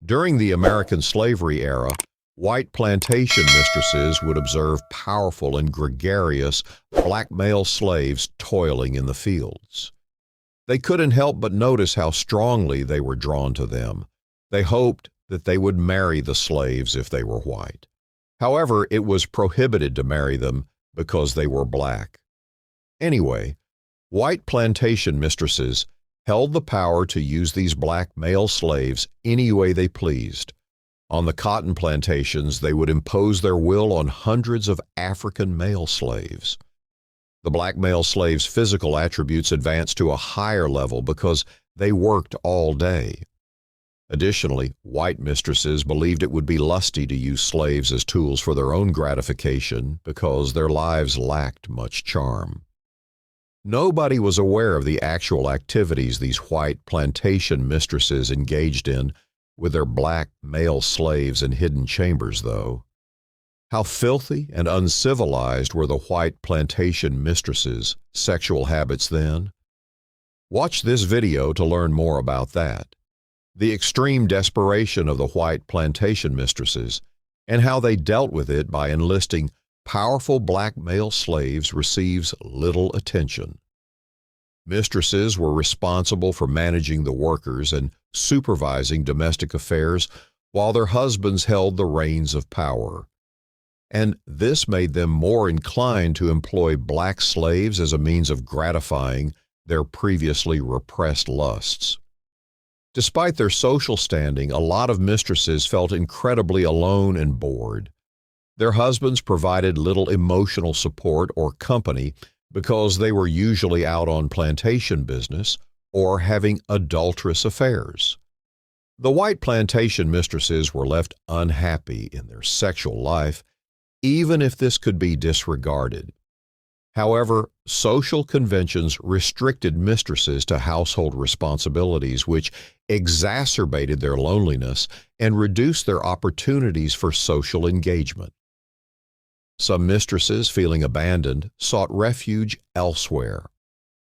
During the American slavery era, white plantation mistresses would observe powerful and gregarious black male slaves toiling in the fields. They couldn't help but notice how strongly they were drawn to them. They hoped that they would marry the slaves if they were white. However, it was prohibited to marry them because they were black. Anyway, white plantation mistresses held the power to use these black male slaves any way they pleased. On the cotton plantations, they would impose their will on hundreds of African male slaves. The black male slaves' physical attributes advanced to a higher level because they worked all day. Additionally, white mistresses believed it would be lusty to use slaves as tools for their own gratification because their lives lacked much charm. Nobody was aware of the actual activities these white plantation mistresses engaged in with their black male slaves in hidden chambers, though. How filthy and uncivilized were the white plantation mistresses' sexual habits then? Watch this video to learn more about that. The extreme desperation of the white plantation mistresses, and how they dealt with it by enlisting powerful black male slaves receives little attention. Mistresses were responsible for managing the workers and supervising domestic affairs while their husbands held the reins of power. And this made them more inclined to employ black slaves as a means of gratifying their previously repressed lusts. Despite their social standing, a lot of mistresses felt incredibly alone and bored. Their husbands provided little emotional support or company because they were usually out on plantation business or having adulterous affairs. The white plantation mistresses were left unhappy in their sexual life, even if this could be disregarded. However, social conventions restricted mistresses to household responsibilities, which exacerbated their loneliness and reduced their opportunities for social engagement. Some mistresses, feeling abandoned, sought refuge elsewhere.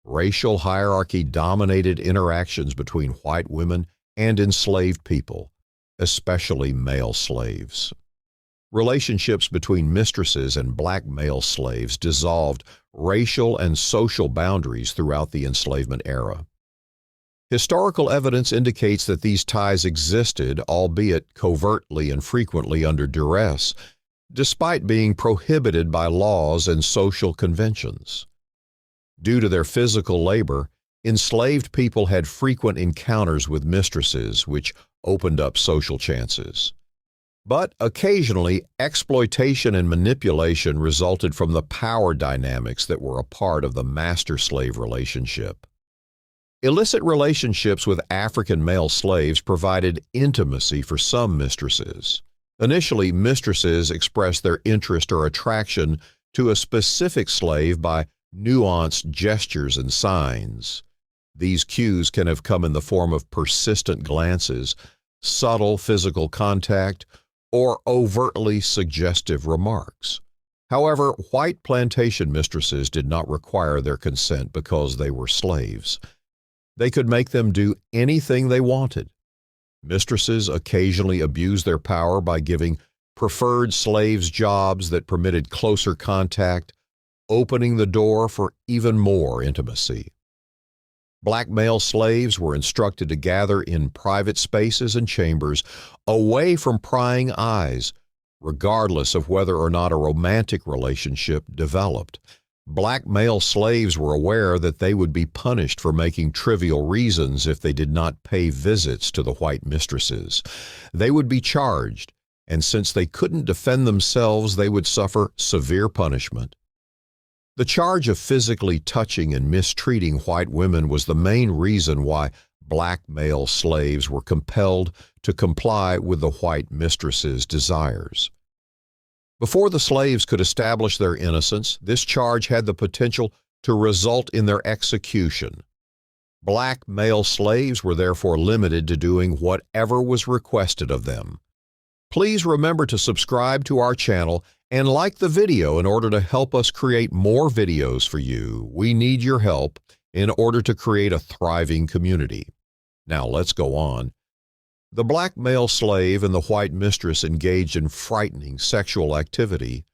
Racial hierarchy dominated interactions between white women and enslaved people, especially male slaves. Relationships between mistresses and black male slaves dissolved racial and social boundaries throughout the enslavement era. Historical evidence indicates that these ties existed, albeit covertly and frequently under duress, despite being prohibited by laws and social conventions. Due to their physical labor, enslaved people had frequent encounters with mistresses, which opened up social chances. But occasionally, exploitation and manipulation resulted from the power dynamics that were a part of the master-slave relationship. Illicit relationships with African male slaves provided intimacy for some mistresses. Initially, mistresses expressed their interest or attraction to a specific slave by nuanced gestures and signs. These cues can have come in the form of persistent glances, subtle physical contact, or overtly suggestive remarks. However, white plantation mistresses did not require their consent because they were slaves. They could make them do anything they wanted. Mistresses occasionally abused their power by giving preferred slaves jobs that permitted closer contact, opening the door for even more intimacy. Black male slaves were instructed to gather in private spaces and chambers away from prying eyes, regardless of whether or not a romantic relationship developed. Black male slaves were aware that they would be punished for making trivial reasons if they did not pay visits to the white mistresses. They would be charged, and since they couldn't defend themselves, they would suffer severe punishment. The charge of physically touching and mistreating white women was the main reason why black male slaves were compelled to comply with the white mistress's desires. Before the slaves could establish their innocence, this charge had the potential to result in their execution. Black male slaves were therefore limited to doing whatever was requested of them. Please remember to subscribe to our channel and like the video in order to help us create more videos for you. We need your help in order to create a thriving community. Now let's go on. The black male slave and the white mistress engaged in frightening sexual activity.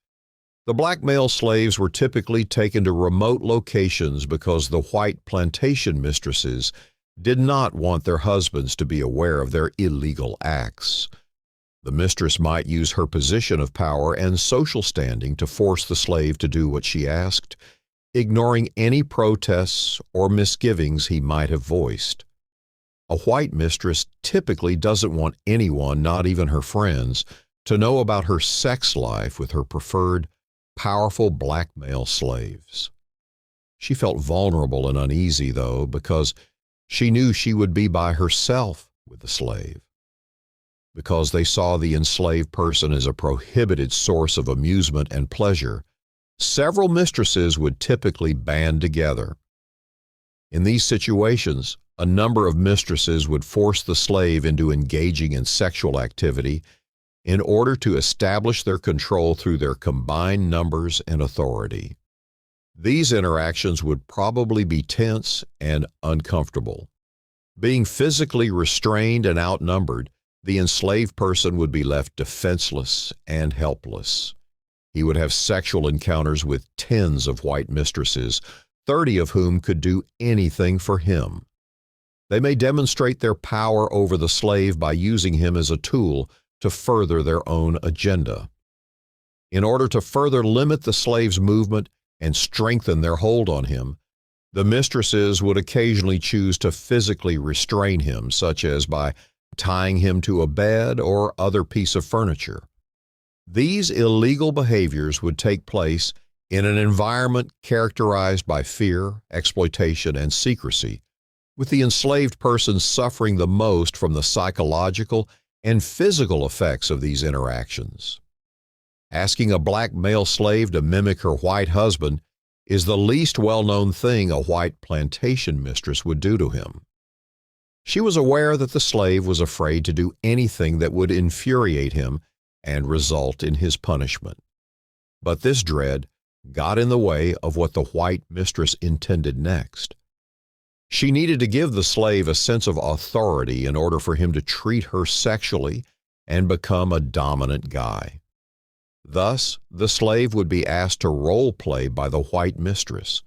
The black male slaves were typically taken to remote locations because the white plantation mistresses did not want their husbands to be aware of their illegal acts. The mistress might use her position of power and social standing to force the slave to do what she asked, ignoring any protests or misgivings he might have voiced. A white mistress typically doesn't want anyone, not even her friends, to know about her sex life with her preferred, powerful black male slaves. She felt vulnerable and uneasy, though, because she knew she would be by herself with the slave. Because they saw the enslaved person as a prohibited source of amusement and pleasure, several mistresses would typically band together. In these situations, a number of mistresses would force the slave into engaging in sexual activity in order to establish their control through their combined numbers and authority. These interactions would probably be tense and uncomfortable. Being physically restrained and outnumbered, the enslaved person would be left defenseless and helpless. He would have sexual encounters with tens of white mistresses, 30 of whom could do anything for him. They may demonstrate their power over the slave by using him as a tool to further their own agenda. In order to further limit the slave's movement and strengthen their hold on him, the mistresses would occasionally choose to physically restrain him, such as by tying him to a bed or other piece of furniture. These illegal behaviors would take place in an environment characterized by fear, exploitation, and secrecy, with the enslaved person suffering the most from the psychological and physical effects of these interactions. Asking a black male slave to mimic her white husband is the least well-known thing a white plantation mistress would do to him. She was aware that the slave was afraid to do anything that would infuriate him and result in his punishment. But this dread got in the way of what the white mistress intended next. She needed to give the slave a sense of authority in order for him to treat her sexually and become a dominant guy. Thus, the slave would be asked to role play by the white mistress.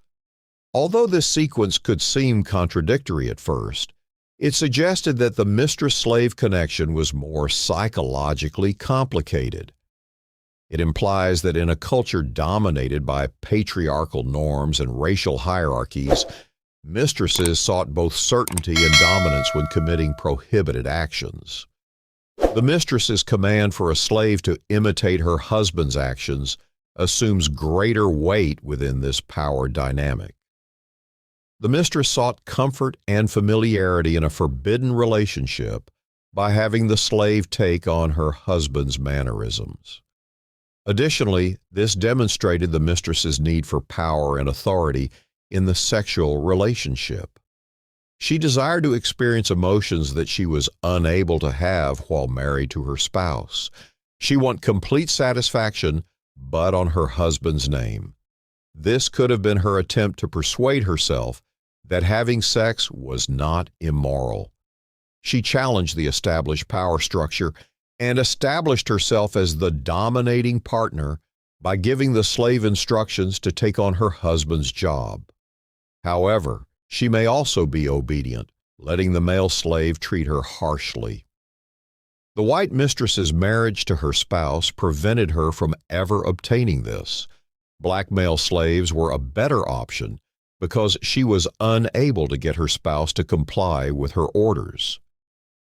Although this sequence could seem contradictory at first, it suggested that the mistress-slave connection was more psychologically complicated. It implies that in a culture dominated by patriarchal norms and racial hierarchies, mistresses sought both certainty and dominance when committing prohibited actions. The mistress's command for a slave to imitate her husband's actions assumes greater weight within this power dynamic. The mistress sought comfort and familiarity in a forbidden relationship by having the slave take on her husband's mannerisms. Additionally, this demonstrated the mistress's need for power and authority in the sexual relationship. She desired to experience emotions that she was unable to have while married to her spouse. She wanted complete satisfaction, but on her husband's name. This could have been her attempt to persuade herself that having sex was not immoral. She challenged the established power structure and established herself as the dominating partner by giving the slave instructions to take on her husband's job. However, she may also be obedient, letting the male slave treat her harshly. The white mistress's marriage to her spouse prevented her from ever obtaining this. Black male slaves were a better option because she was unable to get her spouse to comply with her orders.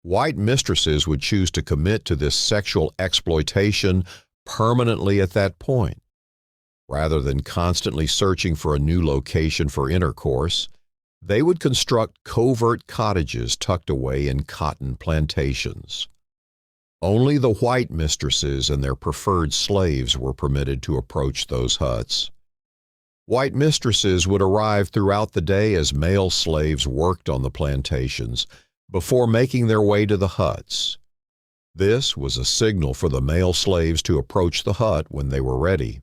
White mistresses would choose to commit to this sexual exploitation permanently at that point. Rather than constantly searching for a new location for intercourse, they would construct covert cottages tucked away in cotton plantations. Only the white mistresses and their preferred slaves were permitted to approach those huts. White mistresses would arrive throughout the day as male slaves worked on the plantations before making their way to the huts. This was a signal for the male slaves to approach the hut when they were ready.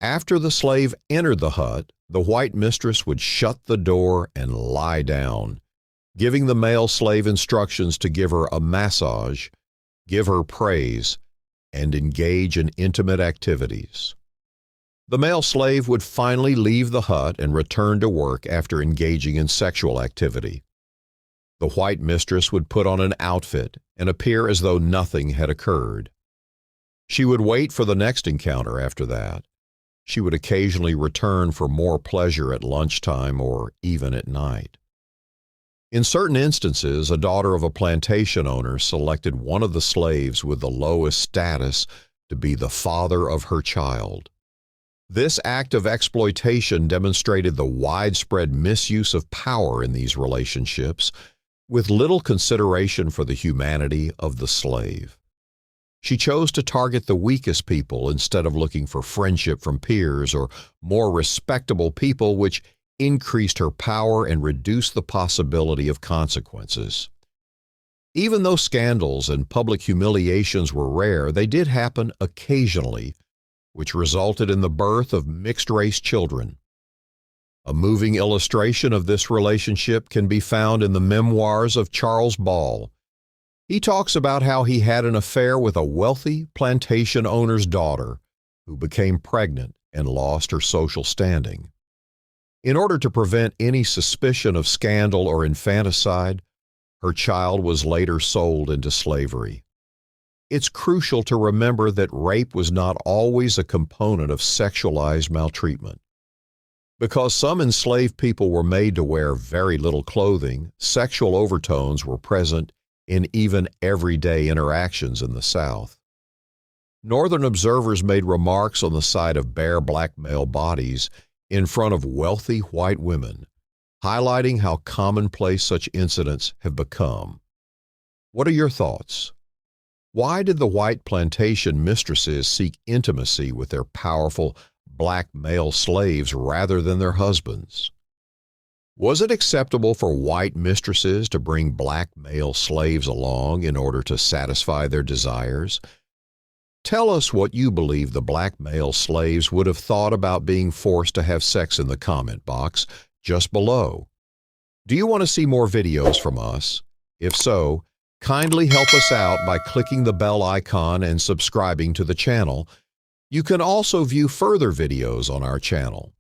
After the slave entered the hut, the white mistress would shut the door and lie down. giving the male slave instructions to give her a massage, give her praise, and engage in intimate activities. The male slave would finally leave the hut and return to work after engaging in sexual activity. The white mistress would put on an outfit and appear as though nothing had occurred. She would wait for the next encounter after that. She would occasionally return for more pleasure at lunchtime or even at night. In certain instances, a daughter of a plantation owner selected one of the slaves with the lowest status to be the father of her child. This act of exploitation demonstrated the widespread misuse of power in these relationships, with little consideration for the humanity of the slave. She chose to target the weakest people instead of looking for friendship from peers or more respectable people, which increased her power and reduced the possibility of consequences. Even though scandals and public humiliations were rare, they did happen occasionally, which resulted in the birth of mixed-race children. A moving illustration of this relationship can be found in the memoirs of Charles Ball. He talks about how he had an affair with a wealthy plantation owner's daughter who became pregnant and lost her social standing. In order to prevent any suspicion of scandal or infanticide, her child was later sold into slavery. It's crucial to remember that rape was not always a component of sexualized maltreatment. Because some enslaved people were made to wear very little clothing, sexual overtones were present in even everyday interactions in the South. Northern observers made remarks on the sight of bare black male bodies in front of wealthy white women, highlighting how commonplace such incidents have become. What are your thoughts? Why did the white plantation mistresses seek intimacy with their powerful black male slaves rather than their husbands? Was it acceptable for white mistresses to bring black male slaves along in order to satisfy their desires? Tell us what you believe the black male slaves would have thought about being forced to have sex in the comment box just below. Do you want to see more videos from us? If so, kindly help us out by clicking the bell icon and subscribing to the channel. You can also view further videos on our channel.